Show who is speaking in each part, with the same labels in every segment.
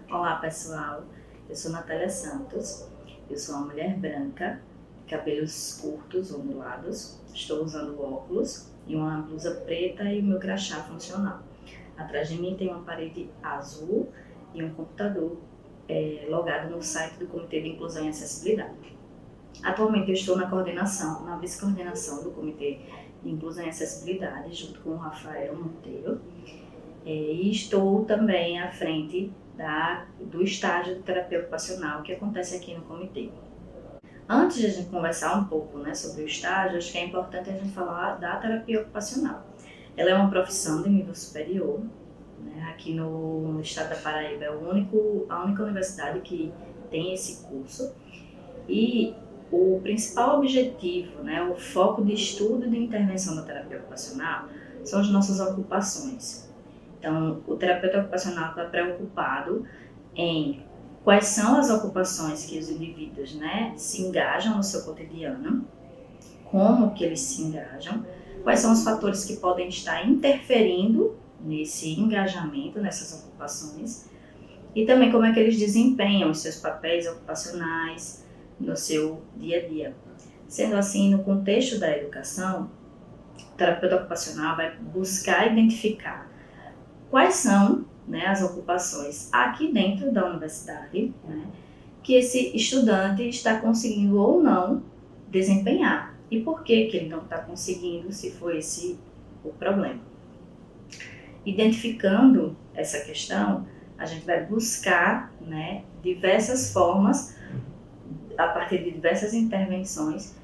Speaker 1: Olá pessoal, eu sou Natália Santos, eu sou uma mulher branca, cabelos curtos, ondulados, estou usando óculos e uma blusa preta e o meu crachá funcional. Atrás de mim tem uma parede azul e um computador logado no site do Comitê de Inclusão e Acessibilidade. Atualmente eu estou na vice-coordenação do Comitê de Inclusão e Acessibilidade, junto com o Rafael Monteiro, e estou também à frente do estágio de terapia ocupacional que acontece aqui no comitê. Antes de a gente conversar um pouco sobre o estágio, acho que é importante a gente falar da terapia ocupacional. Ela é uma profissão de nível superior, aqui no estado da Paraíba é a única universidade que tem esse curso, e o principal objetivo, o foco de estudo e de intervenção da terapia ocupacional são as nossas ocupações. Então, o terapeuta ocupacional está preocupado em quais são as ocupações que os indivíduos se engajam no seu cotidiano, como que eles se engajam, quais são os fatores que podem estar interferindo nesse engajamento, nessas ocupações, e também como é que eles desempenham os seus papéis ocupacionais no seu dia a dia. Sendo assim, no contexto da educação, o terapeuta ocupacional vai buscar identificar quais são as ocupações aqui dentro da universidade que esse estudante está conseguindo ou não desempenhar. E por que ele não está conseguindo, se for esse o problema. Identificando essa questão, a gente vai buscar diversas formas, a partir de diversas intervenções,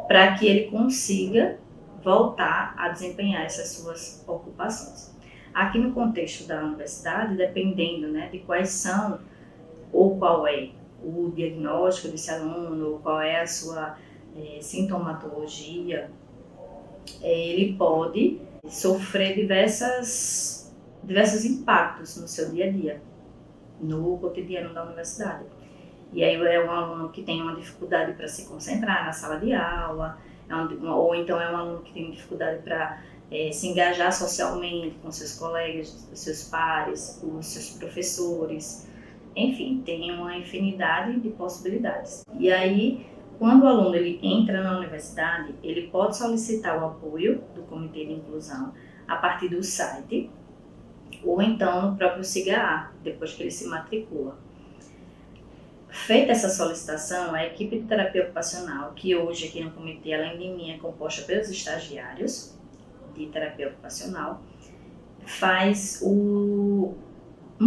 Speaker 1: para que ele consiga voltar a desempenhar essas suas ocupações. Aqui no contexto da universidade, dependendo de quais são ou qual é o diagnóstico desse aluno, ou qual é a sua sintomatologia, ele pode sofrer diversos impactos no seu dia a dia, no cotidiano da universidade. E aí é um aluno que tem uma dificuldade para se concentrar na sala de aula, ou então é um aluno que tem dificuldade para se engajar socialmente com seus colegas, seus pares, os seus professores, enfim, tem uma infinidade de possibilidades. E aí, quando o aluno ele entra na universidade, ele pode solicitar o apoio do Comitê de Inclusão a partir do site, ou então no próprio SIGA-A, depois que ele se matricula. Feita essa solicitação, a equipe de terapia ocupacional, que hoje aqui no comitê, além de mim, é composta pelos estagiários de terapia ocupacional, faz um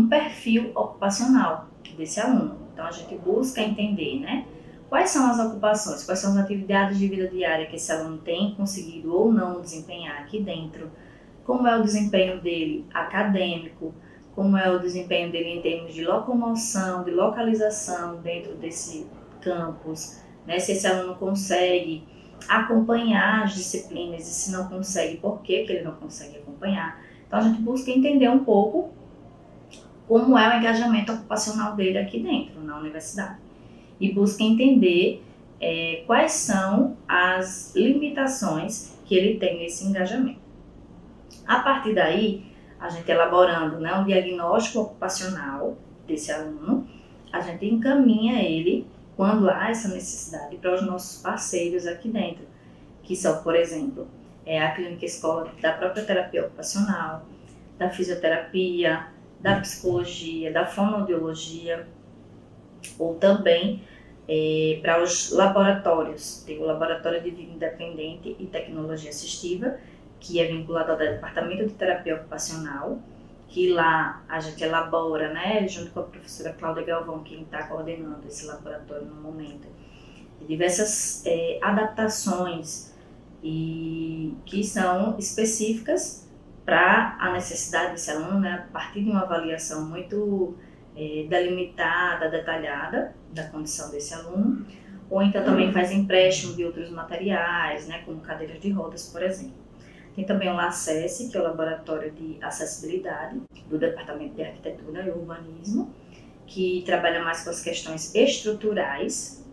Speaker 1: perfil ocupacional desse aluno. Então a gente busca entender quais são as ocupações, quais são as atividades de vida diária que esse aluno tem conseguido ou não desempenhar aqui dentro, como é o desempenho dele acadêmico, como é o desempenho dele em termos de locomoção, de localização dentro desse campus, se esse aluno consegue acompanhar as disciplinas e se não consegue, por que ele não consegue acompanhar. Então a gente busca entender um pouco como é o engajamento ocupacional dele aqui dentro, na universidade. E busca entender quais são as limitações que ele tem nesse engajamento. A partir daí, a gente elaborando um diagnóstico ocupacional desse aluno, a gente encaminha ele, quando há essa necessidade, para os nossos parceiros aqui dentro, que são, por exemplo, a clínica escola da própria terapia ocupacional, da fisioterapia, da psicologia, da fonoaudiologia, ou também para os laboratórios. Tem o Laboratório de Vida Independente e Tecnologia Assistiva, que é vinculado ao Departamento de Terapia Ocupacional, que lá a gente elabora, junto com a professora Cláudia Galvão, que está coordenando esse laboratório no momento, diversas adaptações e que são específicas para a necessidade desse aluno, a partir de uma avaliação muito delimitada, detalhada da condição desse aluno, ou então também faz empréstimo de outros materiais, como cadeiras de rodas, por exemplo. Tem também o LACESS, que é o Laboratório de Acessibilidade do Departamento de Arquitetura e Urbanismo, que trabalha mais com as questões estruturais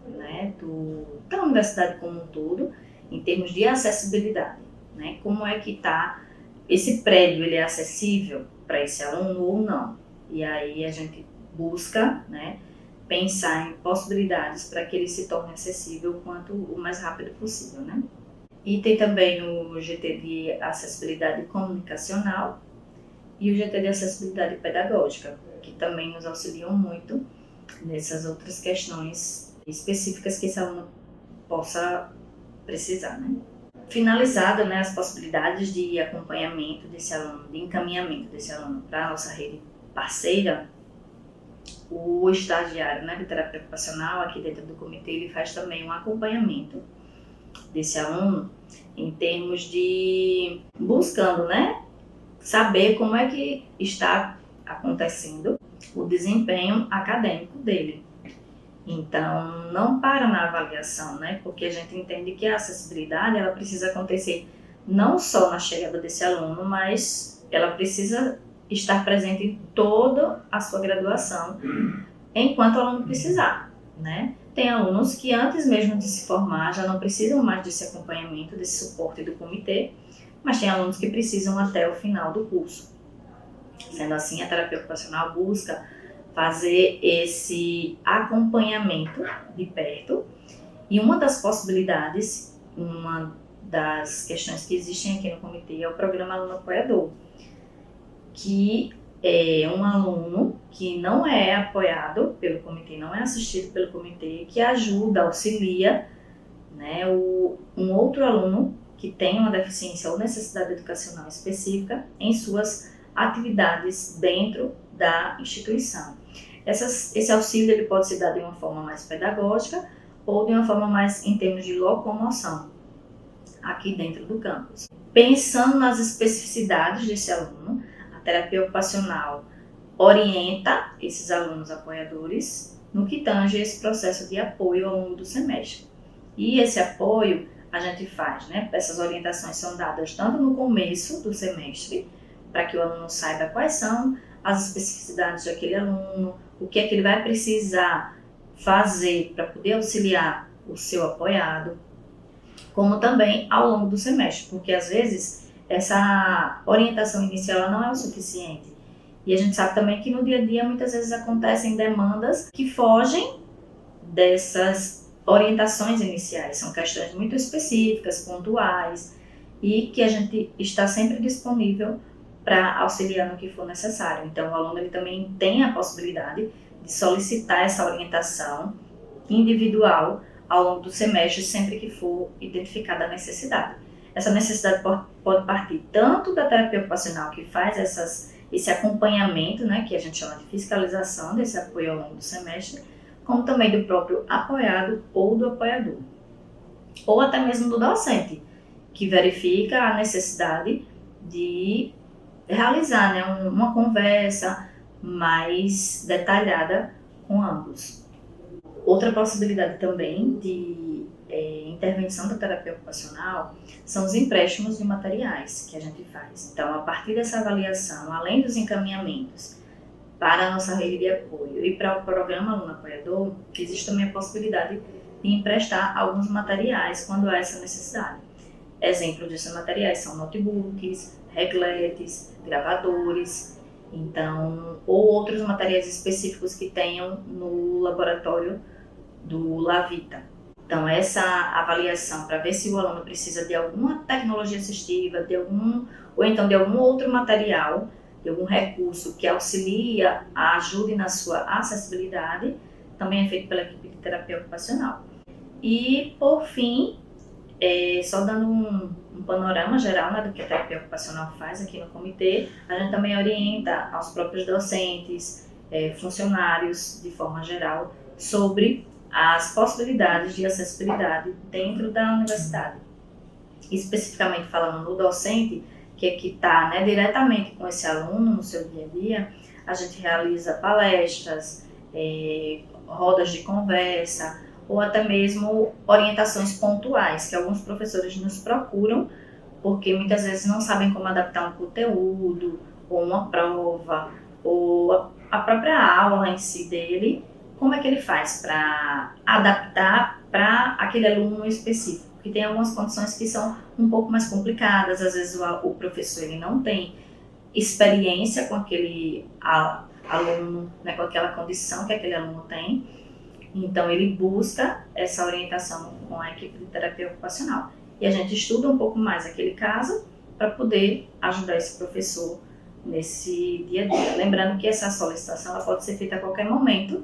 Speaker 1: da universidade como um todo, em termos de acessibilidade. Como é que está esse prédio, ele é acessível para esse aluno ou não? E aí a gente busca, né, pensar em possibilidades para que ele se torne acessível quanto o mais rápido possível, né? E tem também o GT de acessibilidade comunicacional e o GT de acessibilidade pedagógica, que também nos auxiliam muito nessas outras questões específicas que esse aluno possa precisar, né? Finalizado, né, as possibilidades de acompanhamento desse aluno, de encaminhamento desse aluno para a nossa rede parceira, o estagiário, né, de terapia ocupacional aqui dentro do comitê, ele faz também um acompanhamento desse aluno em termos de buscando, né, saber como é que está acontecendo o desempenho acadêmico dele. Então, não para na avaliação, né? Porque a gente entende que a acessibilidade ela precisa acontecer não só na chegada desse aluno, mas ela precisa estar presente em toda a sua graduação, enquanto o aluno precisar, né? Tem alunos que antes mesmo de se formar já não precisam mais desse acompanhamento, desse suporte do comitê, mas tem alunos que precisam até o final do curso. Sendo assim, a terapia ocupacional busca fazer esse acompanhamento de perto. E uma das possibilidades, uma das questões que existem aqui no comitê é o programa Aluno Apoiador, que é um aluno que não é apoiado pelo comitê, não é assistido pelo comitê, que ajuda, auxilia, né, um outro aluno que tem uma deficiência ou necessidade educacional específica em suas atividades dentro da instituição. Esse auxílio ele pode ser dado de uma forma mais pedagógica ou de uma forma mais em termos de locomoção aqui dentro do campus. Pensando nas especificidades desse aluno, a terapia ocupacional orienta esses alunos apoiadores no que tange esse processo de apoio ao longo do semestre. E esse apoio a gente faz, né? Essas orientações são dadas tanto no começo do semestre, para que o aluno saiba quais são as especificidades daquele aluno, o que é que ele vai precisar fazer para poder auxiliar o seu apoiado, como também ao longo do semestre, porque às vezes essa orientação inicial não é o suficiente. E a gente sabe também que no dia a dia muitas vezes acontecem demandas que fogem dessas orientações iniciais, são questões muito específicas, pontuais, e que a gente está sempre disponível para auxiliar no que for necessário. Então, o aluno ele também tem a possibilidade de solicitar essa orientação individual ao longo do semestre, sempre que for identificada a necessidade. Essa necessidade pode partir tanto da terapia ocupacional, que faz esse acompanhamento, né, que a gente chama de fiscalização desse apoio ao longo do semestre, como também do próprio apoiado ou do apoiador. Ou até mesmo do docente, que verifica a necessidade de realizar, né, uma conversa mais detalhada com ambos. Outra possibilidade também de intervenção da terapia ocupacional são os empréstimos de materiais que a gente faz. Então, a partir dessa avaliação, além dos encaminhamentos para a nossa rede de apoio e para o programa Aluno Apoiador, existe também a possibilidade de emprestar alguns materiais quando há essa necessidade. Exemplo desses materiais são notebooks, regletes, gravadores, então, ou outros materiais específicos que tenham no laboratório do Lavita. Então, essa avaliação para ver se o aluno precisa de alguma tecnologia assistiva, ou então de algum outro material, de algum recurso que auxilia, ajude na sua acessibilidade, também é feito pela equipe de terapia ocupacional. E, por fim, só dando um panorama geral, né, do que a terapia ocupacional faz aqui no comitê, a gente também orienta aos próprios docentes, funcionários, de forma geral, sobre as possibilidades de acessibilidade dentro da universidade. Especificamente falando no docente, que é que está, né, diretamente com esse aluno no seu dia a dia, a gente realiza palestras, rodas de conversa, ou até mesmo orientações pontuais, que alguns professores nos procuram, porque muitas vezes não sabem como adaptar um conteúdo, ou uma prova, ou a própria aula em si dele, como é que ele faz para adaptar para aquele aluno específico, que tem algumas condições que são um pouco mais complicadas, às vezes o professor ele não tem experiência com aquele aluno, né, com aquela condição que aquele aluno tem. Então, ele busca essa orientação com a equipe de terapia ocupacional. E a gente estuda um pouco mais aquele caso para poder ajudar esse professor nesse dia a dia. Lembrando que essa solicitação ela pode ser feita a qualquer momento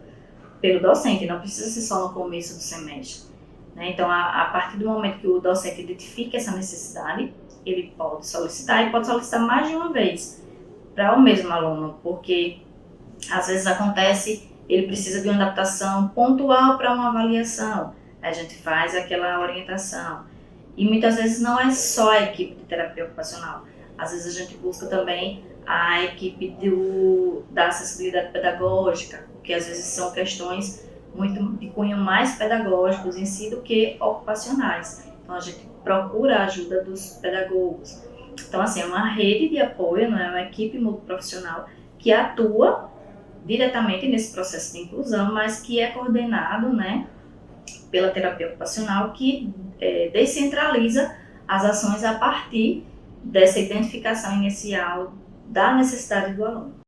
Speaker 1: pelo docente, não precisa ser só no começo do semestre. Né? Então, a partir do momento que o docente identifica essa necessidade, ele pode solicitar e pode solicitar mais de uma vez para o mesmo aluno, porque às vezes acontece, ele precisa de uma adaptação pontual para uma avaliação, a gente faz aquela orientação. E muitas vezes não é só a equipe de terapia ocupacional, às vezes a gente busca também a equipe da acessibilidade pedagógica, porque às vezes são questões muito de cunho mais pedagógicos em si do que ocupacionais. Então a gente procura a ajuda dos pedagogos. Então assim, é uma rede de apoio, não é uma equipe multiprofissional que atua diretamente nesse processo de inclusão, mas que é coordenado, né, pela terapia ocupacional, que descentraliza as ações a partir dessa identificação inicial da necessidade do aluno.